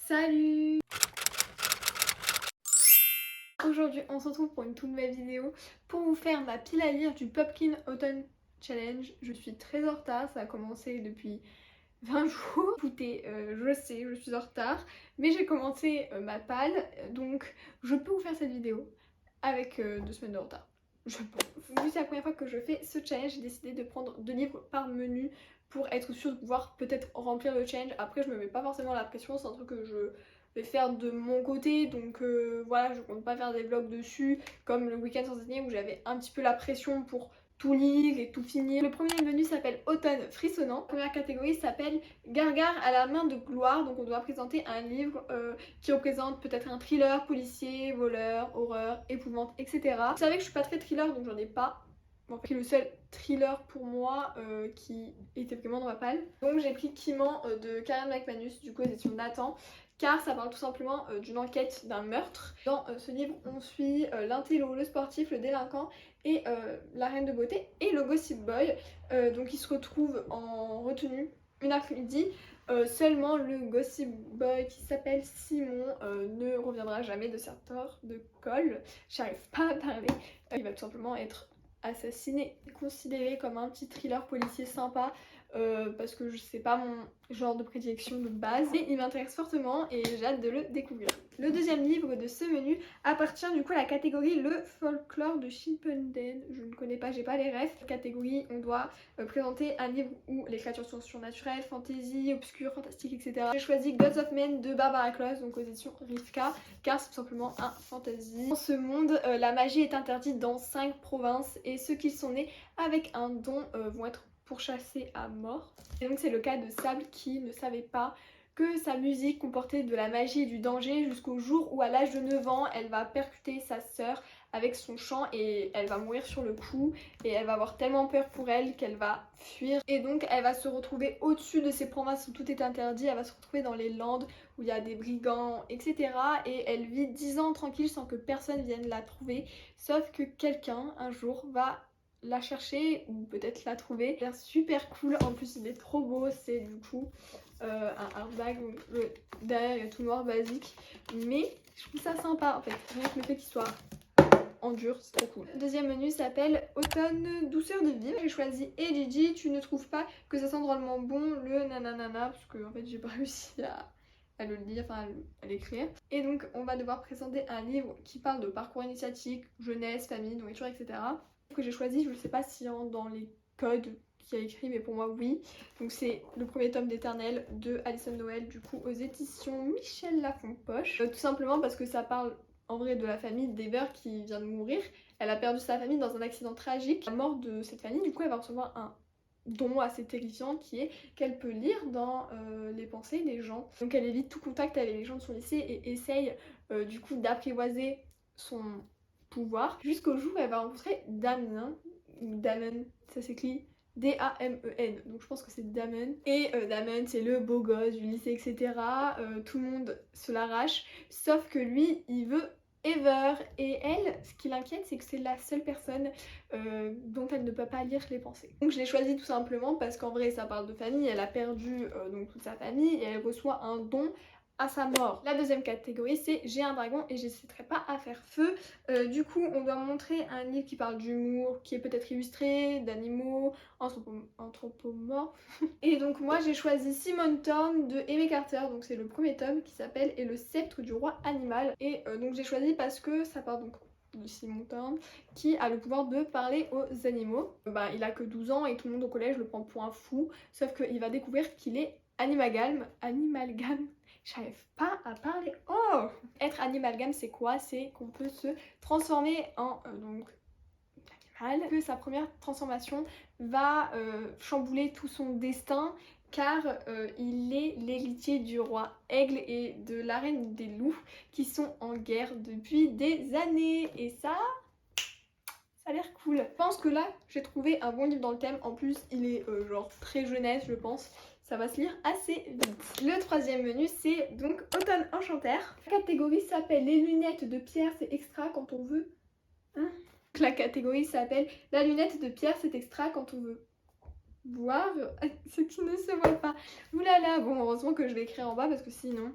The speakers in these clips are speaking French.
Salut! Aujourd'hui on se retrouve pour une toute nouvelle vidéo pour vous faire ma pile à lire du Pumpkin Autumn Challenge. Je suis très en retard, ça a commencé depuis 20 jours. Écoutez, je sais, je suis en retard, mais j'ai commencé ma palle, donc je peux vous faire cette vidéo avec 2 semaines de retard. Je pense. Vu que c'est la première fois que je fais ce challenge, j'ai décidé de prendre 2 livres par menu pour être sûre de pouvoir peut-être remplir le challenge. Après je me mets pas forcément la pression, c'est un truc que je vais faire de mon côté, donc voilà, je compte pas faire des vlogs dessus comme le week-end sans année où j'avais un petit peu la pression pour tout lire et tout finir. Le premier menu s'appelle Automne frissonnant. La première catégorie s'appelle Gargare à la main de gloire, donc on doit présenter un livre qui représente peut-être un thriller, policier, voleur, horreur, épouvante, etc. Vous savez que je suis pas très thriller, donc j'en ai pas. En fait, c'est le seul thriller pour moi qui était vraiment dans ma palle. Donc j'ai pris Kiman de Karen McManus, du coup aux éditions Nathan, car ça parle tout simplement d'une enquête d'un meurtre. Dans ce livre, on suit l'intello, le sportif, le délinquant et la reine de beauté et le gossip boy. Donc ils se retrouvent en retenue une après-midi. Seulement le gossip boy qui s'appelle Simon ne reviendra jamais de sa tort de colle. J'arrive pas à parler. Il va tout simplement être assassiné, considéré comme un petit thriller policier sympa parce que c'est pas mon genre de prédilection de base, mais il m'intéresse fortement et j'ai hâte de le découvrir. Le deuxième livre de ce menu appartient du coup à la catégorie le folklore de Chippenden. Je ne connais pas, j'ai pas les refs. Catégorie, on doit présenter un livre où les créatures sont surnaturelles, fantasy, obscures, fantastiques, etc. J'ai choisi Gods of Men de Barbara Kloss, donc aux éditions Rivka, car c'est tout simplement un fantasy. Dans ce monde, la magie est interdite dans 5 provinces et ceux qui sont nés avec un don vont être pourchassés à mort. Et donc c'est le cas de Sable qui ne savait pas que sa musique comportait de la magie et du danger jusqu'au jour où à l'âge de 9 ans elle va percuter sa sœur avec son chant et elle va mourir sur le coup et elle va avoir tellement peur pour elle qu'elle va fuir et donc elle va se retrouver au-dessus de ces provinces où tout est interdit. Elle va se retrouver dans les Landes où il y a des brigands, etc. et elle vit 10 ans tranquille sans que personne vienne la trouver, sauf que quelqu'un un jour va la chercher ou peut-être la trouver. Il a l'air super cool, en plus il est trop beau, c'est du coup un hardback, le derrière il est tout noir basique, mais je trouve ça sympa en fait, rien que le fait qu'il soit en dur, c'est trop cool. Le deuxième menu s'appelle Automne douceur de vivre. J'ai choisi Et Gigi, tu ne trouves pas que ça sent drôlement bon le nananana, parce que en fait j'ai pas réussi à le lire, enfin à l'écrire. Et donc on va devoir présenter un livre qui parle de parcours initiatique, jeunesse, famille, nourriture, etc. Que j'ai choisi, je ne sais pas si dans les codes qu'il y a écrit, mais pour moi oui. Donc c'est le premier tome d'Éternel de Alison Noël, du coup aux éditions Michel Lafon-Poche. Tout simplement parce que ça parle en vrai de la famille d'Ever qui vient de mourir. Elle a perdu sa famille dans un accident tragique. La mort de cette famille, du coup elle va recevoir un don assez terrifiant qui est qu'elle peut lire dans les pensées des gens. Donc elle évite tout contact avec les gens de son lycée et essaye du coup d'apprivoiser son pouvoir jusqu'au jour où elle va rencontrer Damien, Damon, ça s'écrit D-A-M-E-N, donc je pense que c'est Damon. Et Damon c'est le beau gosse du lycée, etc. Tout le monde se l'arrache, sauf que lui il veut Ever, et elle, ce qui l'inquiète, c'est que c'est la seule personne dont elle ne peut pas lire les pensées. Donc je l'ai choisi tout simplement parce qu'en vrai ça parle de famille, elle a perdu donc toute sa famille et elle reçoit un don à sa mort. La deuxième catégorie c'est J'ai un dragon et j'hésiterai pas à faire feu. Du coup on doit montrer un livre qui parle d'humour, qui est peut-être illustré, d'animaux, anthropomorphes. Et donc moi j'ai choisi Simon Thorne de Aimé Carter, donc c'est le premier tome qui s'appelle Et le sceptre du roi animal. Et donc j'ai choisi parce que ça parle donc de Simon Thorne qui a le pouvoir de parler aux animaux. Il a que 12 ans et tout le monde au collège le prend pour un fou, sauf qu'il va découvrir qu'il est animalgame. J'arrive pas à parler. Oh! Être animalgame, c'est quoi? C'est qu'on peut se transformer en donc animal. Que sa première transformation va chambouler tout son destin, car il est l'héritier du roi Aigle et de la reine des loups qui sont en guerre depuis des années. Et ça a l'air cool. Je pense que là, j'ai trouvé un bon livre dans le thème. En plus, il est genre très jeunesse, je pense. Ça va se lire assez vite. Le troisième menu, c'est donc Automne enchanterre. La catégorie s'appelle Les lunettes de Pierre, c'est extra quand on veut. Hein? La catégorie s'appelle La lunette de Pierre, c'est extra quand on veut voir ce qui ne se voit pas. Oulala, bon, heureusement que je vais écrire en bas parce que sinon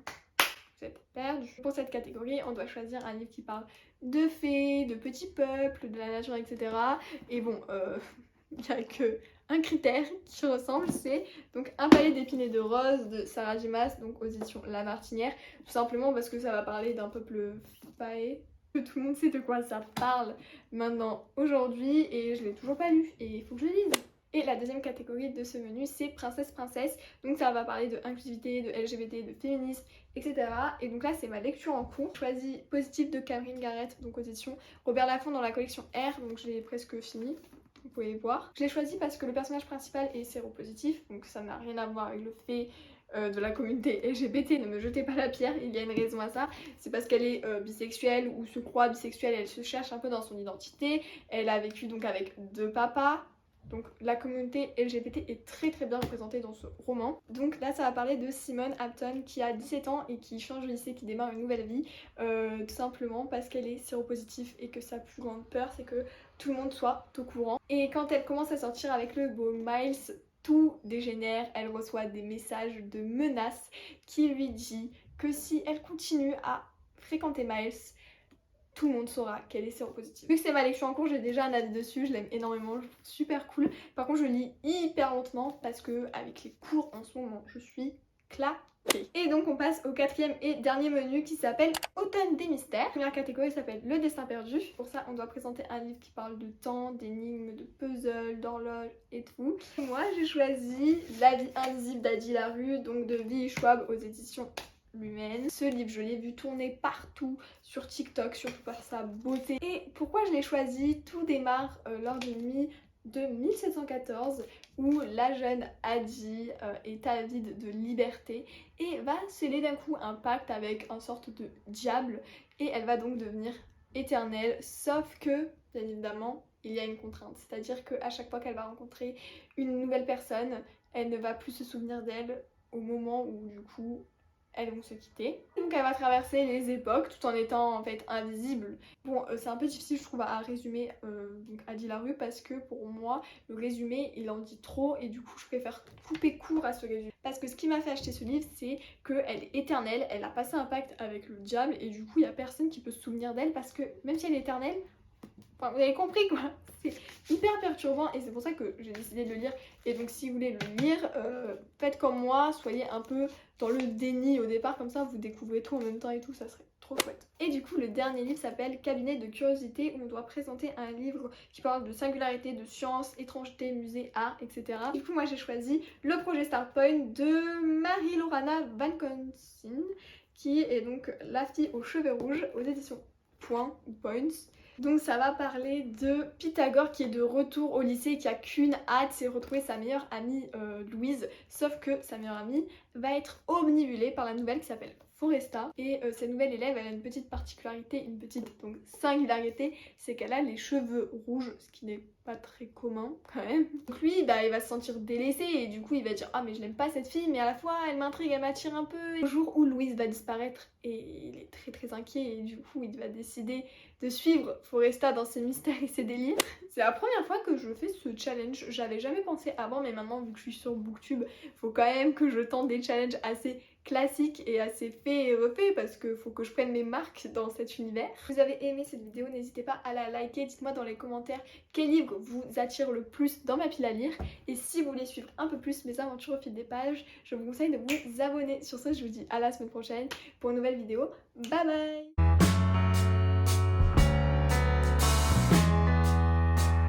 vous êtes perdu. Pour cette catégorie, on doit choisir un livre qui parle de fées, de petits peuples, de la nature, etc. Et bon, il n'y a que un critère qui ressemble, c'est donc Un palais d'épines et de roses de Sarah J. Maas, donc aux éditions La Martinière, tout simplement parce que ça va parler d'un peuple faé, que tout le monde sait de quoi ça parle maintenant aujourd'hui, et je l'ai toujours pas lu, et il faut que je le lise. Et la deuxième catégorie de ce menu, c'est Princesse, donc ça va parler de inclusivité, de LGBT, de féminisme, etc. Et donc là, c'est ma lecture en cours. J'ai choisi Positif de Cameron Garrett, donc aux éditions Robert Laffont dans la collection R, donc je l'ai presque fini. Vous pouvez voir. Je l'ai choisi parce que le personnage principal est séropositif, donc ça n'a rien à voir avec le fait de la communauté LGBT, ne me jetez pas la pierre, il y a une raison à ça. C'est parce qu'elle est bisexuelle ou se croit bisexuelle, elle se cherche un peu dans son identité, elle a vécu donc avec 2 papas. Donc la communauté LGBT est très bien représentée dans ce roman. Donc là ça va parler de Simone Hampton qui a 17 ans et qui change de lycée, qui démarre une nouvelle vie, tout simplement parce qu'elle est séropositive et que sa plus grande peur c'est que tout le monde soit au courant. Et quand elle commence à sortir avec le beau Miles, tout dégénère, elle reçoit des messages de menaces qui lui dit que si elle continue à fréquenter Miles, tout le monde saura qu'elle est séropositive. Vu que c'est ma lecture en cours, j'ai déjà un avis dessus, je l'aime énormément, je trouve super cool. Par contre, je lis hyper lentement parce que avec les cours en ce moment, je suis claquée. Et donc on passe au 4e et dernier menu qui s'appelle Automne des mystères. La première catégorie s'appelle Le destin perdu. Pour ça, on doit présenter un livre qui parle de temps, d'énigmes, de puzzles, d'horloges et tout. Moi, j'ai choisi La vie invisible d'Adi Larue, donc de Vi Schwab aux éditions Lumen. Ce livre, je l'ai vu tourner partout sur TikTok, surtout par sa beauté. Et pourquoi je l'ai choisi? Tout démarre lors d'une nuit de 1714 où la jeune Adi est avide de liberté et va sceller d'un coup un pacte avec une sorte de diable et elle va donc devenir éternelle, sauf que, bien évidemment, il y a une contrainte, c'est-à-dire qu'à chaque fois qu'elle va rencontrer une nouvelle personne, elle ne va plus se souvenir d'elle au moment où du coup elles vont se quitter. Donc elle va traverser les époques tout en étant en fait invisible. Bon, c'est un peu difficile je trouve à résumer donc Adi Larue parce que pour moi le résumé il en dit trop et du coup je préfère couper court à ce résumé. Parce que ce qui m'a fait acheter ce livre c'est qu'elle est éternelle, elle a passé un pacte avec le diable et du coup il n'y a personne qui peut se souvenir d'elle parce que même si elle est éternelle, enfin, vous avez compris quoi, c'est hyper perturbant et c'est pour ça que j'ai décidé de le lire. Et donc si vous voulez le lire, faites comme moi, soyez un peu dans le déni au départ, comme ça vous découvrez tout en même temps et tout, ça serait trop chouette. Et du coup le dernier livre s'appelle Cabinet de curiosité où on doit présenter un livre qui parle de singularité, de science, étrangeté, musée, art, etc. Du coup moi j'ai choisi Le projet Starpoint de Marie-Laurana Van Consin qui est donc La fille aux cheveux rouges aux éditions Point ou Points. Donc ça va parler de Pythagore qui est de retour au lycée et qui a qu'une hâte, c'est retrouver sa meilleure amie Louise, sauf que sa meilleure amie va être omnibulée par la nouvelle qui s'appelle Foresta. Et cette nouvelle élève, elle a une petite particularité, une petite donc singularité, c'est qu'elle a les cheveux rouges, ce qui n'est pas très commun quand même. Donc lui, bah, il va se sentir délaissé et du coup il va dire ah mais je n'aime pas cette fille mais à la fois elle m'intrigue, elle m'attire un peu. Le jour où Louise va disparaître et il est très inquiet et du coup il va décider de suivre Foresta dans ses mystères et ses délires. C'est la première fois que je fais ce challenge, j'avais jamais pensé avant mais maintenant vu que je suis sur Booktube, faut quand même que je tente des challenges assez classique et assez fait et refait parce que faut que je prenne mes marques dans cet univers. Si vous avez aimé cette vidéo, n'hésitez pas à la liker, dites-moi dans les commentaires quel livre vous attire le plus dans ma pile à lire et si vous voulez suivre un peu plus mes aventures au fil des pages, je vous conseille de vous abonner. Sur ce, je vous dis à la semaine prochaine pour une nouvelle vidéo. Bye bye!